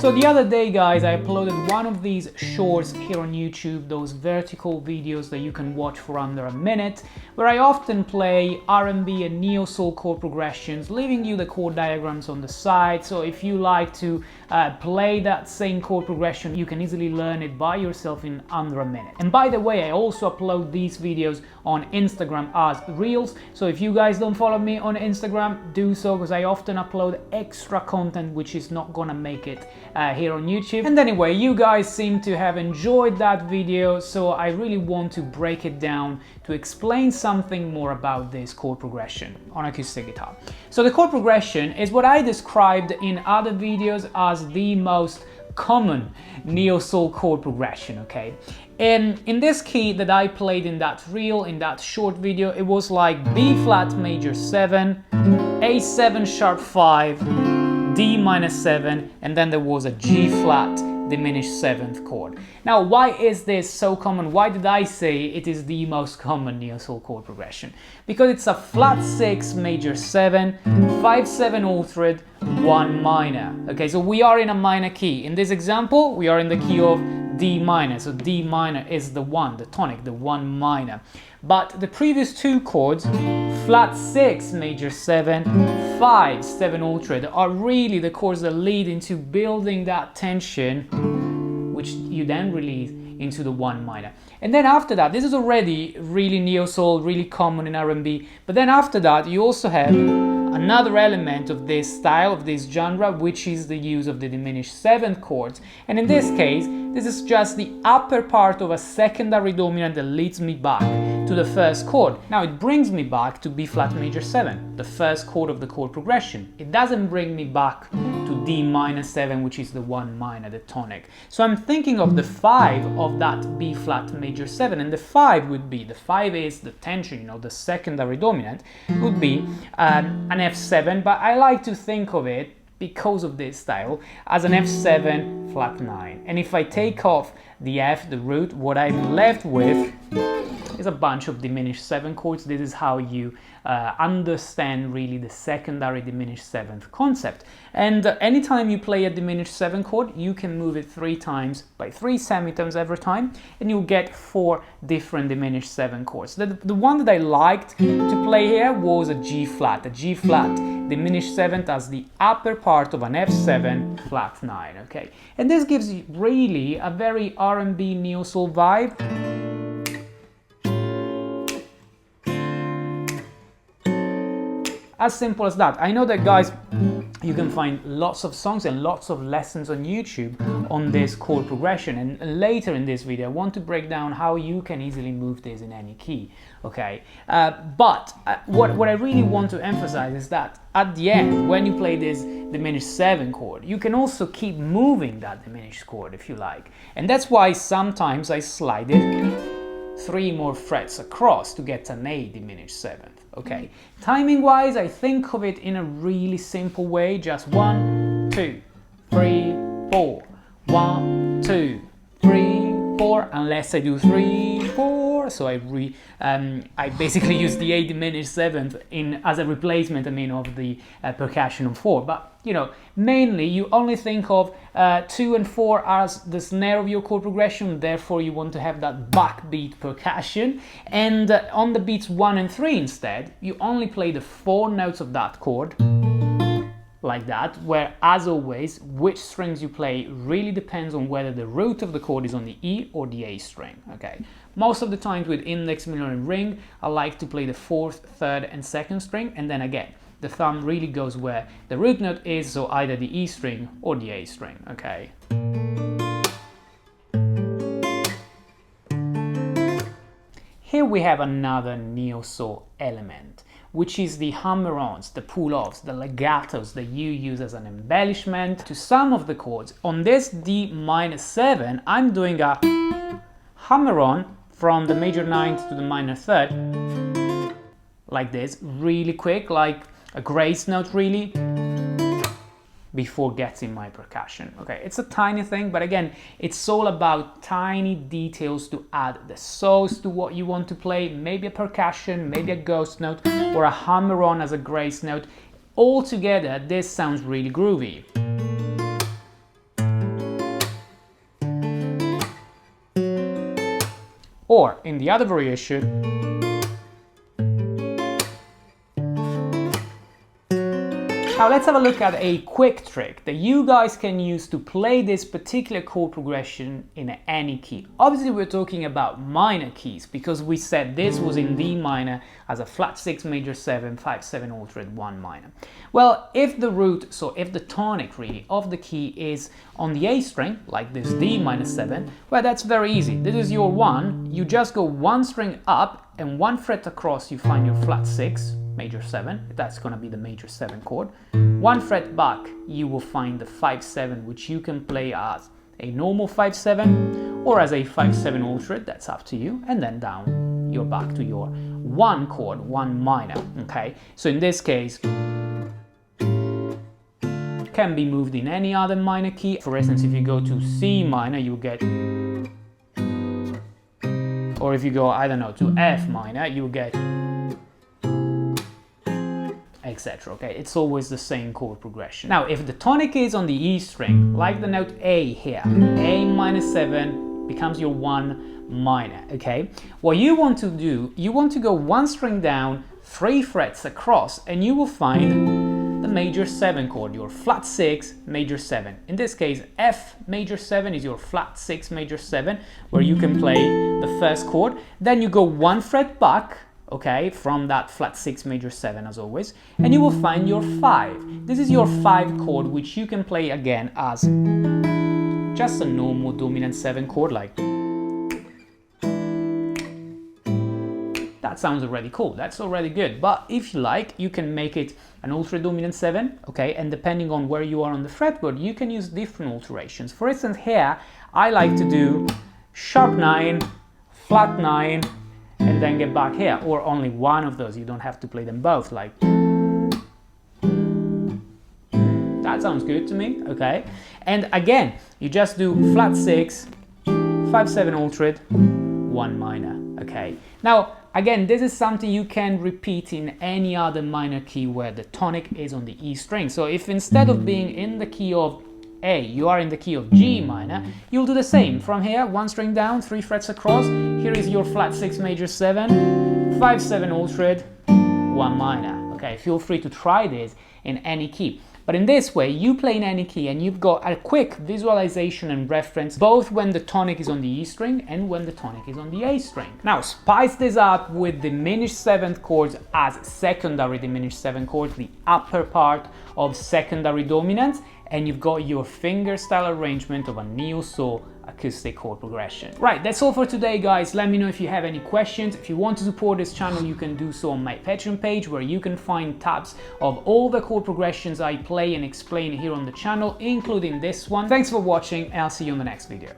So the other day, guys, I uploaded one of these shorts here on YouTube, those vertical videos that you can watch for under a minute, where I often play R&B and neo-soul chord progressions, leaving you the chord diagrams on the side. So if you like to play that same chord progression, you can easily learn it by yourself in under a minute. And by the way, I also upload these videos on Instagram as Reels. So if you guys don't follow me on Instagram, do so, because I often upload extra content which is not gonna make it here on YouTube. And anyway, you guys seem to have enjoyed that video, so I really want to break it down to explain something more about this chord progression on acoustic guitar. So the chord progression is what I described in other videos as the most common neo-soul chord progression, okay? And in this key that I played in that reel, in that short video, it was like B flat major 7, A7 sharp 5, D minor 7, and then there was a G flat diminished 7th chord. Now, why is this so common? Why did I say it is the most common neo-soul chord progression? Because it's a flat 6 major 7, 5/7 altered, 1 minor. Okay, so we are in a minor key. In this example, we are in the key of D minor. So D minor is the 1, the tonic, the 1 minor. But the previous two chords, flat 6 major 7, 5/7 altered, are really the chords that lead into building that tension, which you then release into the 1 minor. And then after that, this is already really neo-soul, really common in R&B, but then after that you also have another element of this style, of this genre, which is the use of the diminished 7th chords. And in this case, this is just the upper part of a secondary dominant that leads me back to the first chord. Now it brings me back to B flat major 7, the first chord of the chord progression. It doesn't bring me back to D minor 7, which is the 1 minor, the tonic. So I'm thinking of the 5 of that B flat major 7, and the 5 would be, the 5 is the tension, you know, the secondary dominant, would be an F7, but I like to think of it, because of this style, as an F7 flat 9. And if I take off the F, the root, what I'm left with is a bunch of diminished 7 chords. This is how you understand really the secondary diminished 7th concept. And anytime you play a diminished 7 chord, you can move it 3 times by 3 semitones every time, and you'll get 4 different diminished 7 chords. The one that I liked to play here was a G flat diminished 7th as the upper part of an F7 flat 9, okay? And this gives you really a very R&B neo-soul vibe. As simple as that. I know that, guys, you can find lots of songs and lots of lessons on YouTube on this chord progression, and later in this video I want to break down how you can easily move this in any key, okay? But what I really want to emphasize is that at the end, when you play this diminished 7 chord, you can also keep moving that diminished chord if you like, and that's why sometimes I slide it 3 more frets across to get an A diminished 7th. Okay, timing wise, I think of it in a really simple way, just 1, 2, 3, 4, 1, 2, 3, 4, unless I do 3, 4, so I basically use the A diminished 7th as a replacement, of the percussion on 4, but you know, mainly you only think of 2 and 4 as the snare of your chord progression, therefore you want to have that backbeat percussion, and on the beats 1 and 3 instead, you only play the 4 notes of that chord, like that, where, as always, which strings you play really depends on whether the root of the chord is on the E or the A string, okay? Most of the times with index, minor and ring, I like to play the 4th, 3rd and 2nd string, and then again, the thumb really goes where the root note is, so either the E string or the A string, okay? Here we have another neo-soul element, which is the hammer-ons, the pull-offs, the legatos that you use as an embellishment to some of the chords. On this D minor 7, I'm doing a hammer-on from the major 9th to the minor 3rd, like this, really quick, like a grace note really, before getting my percussion. Okay, it's a tiny thing, but again, it's all about tiny details to add the sauce to what you want to play, maybe a percussion, maybe a ghost note, or a hammer-on as a grace note. All together, this sounds really groovy. Or in the other variation, now let's have a look at a quick trick that you guys can use to play this particular chord progression in any key. Obviously we're talking about minor keys because we said this was in D minor as a flat 6 major 7, 5/7 altered 1 minor. Well, if the root, so if the tonic really of the key is on the A string, like this D minor 7, well that's very easy. This is your 1, you just go 1 string up and 1 fret across you find your flat 6, major 7, that's going to be the major 7 chord. 1 fret back you will find the 5/7, which you can play as a normal 5/7 or as a 5/7 altered, that's up to you, and then down you're back to your 1 chord, 1 minor, okay? So in this case can be moved in any other minor key. For instance, if you go to C minor you get, or if you go, I don't know, to F minor you get, etc. Okay, it's always the same chord progression. Now, if the tonic is on the E string, like the note A here, A minor 7 becomes your 1 minor, okay? What you want to do, you want to go 1 string down, 3 frets across, and you will find the major 7 chord, your flat 6 major 7. In this case, F major 7 is your flat 6 major 7, where you can play the first chord. Then you go 1 fret back, okay, from that flat 6 major 7 as always, and you will find your 5. This is your 5 chord, which you can play again as just a normal dominant 7 chord, like that. Sounds already cool, that's already good. But if you like, you can make it an altered dominant 7, okay, and depending on where you are on the fretboard, you can use different alterations. For instance, here I like to do sharp 9, flat 9, and then get back here, or only one of those, you don't have to play them both, like that sounds good to me, okay? And again, you just do flat 6, 5/7 altered, 1 minor, okay? Now again, this is something you can repeat in any other minor key where the tonic is on the E string. So if instead of being in the key of A, you are in the key of G minor, you'll do the same. From here, 1 string down, 3 frets across, here is your flat 6 major 7, 5/7 altered, 1 minor. Okay, feel free to try this in any key. But in this way, you play in any key and you've got a quick visualization and reference, both when the tonic is on the E string and when the tonic is on the A string. Now, spice this up with diminished 7th chords as secondary diminished 7 chords, the upper part of secondary dominants, and you've got your fingerstyle arrangement of a neo-soul acoustic chord progression. Right, that's all for today, guys. Let me know if you have any questions. If you want to support this channel, you can do so on my Patreon page, where you can find tabs of all the chord progressions I play and explain here on the channel, including this one. Thanks for watching, and I'll see you on the next video.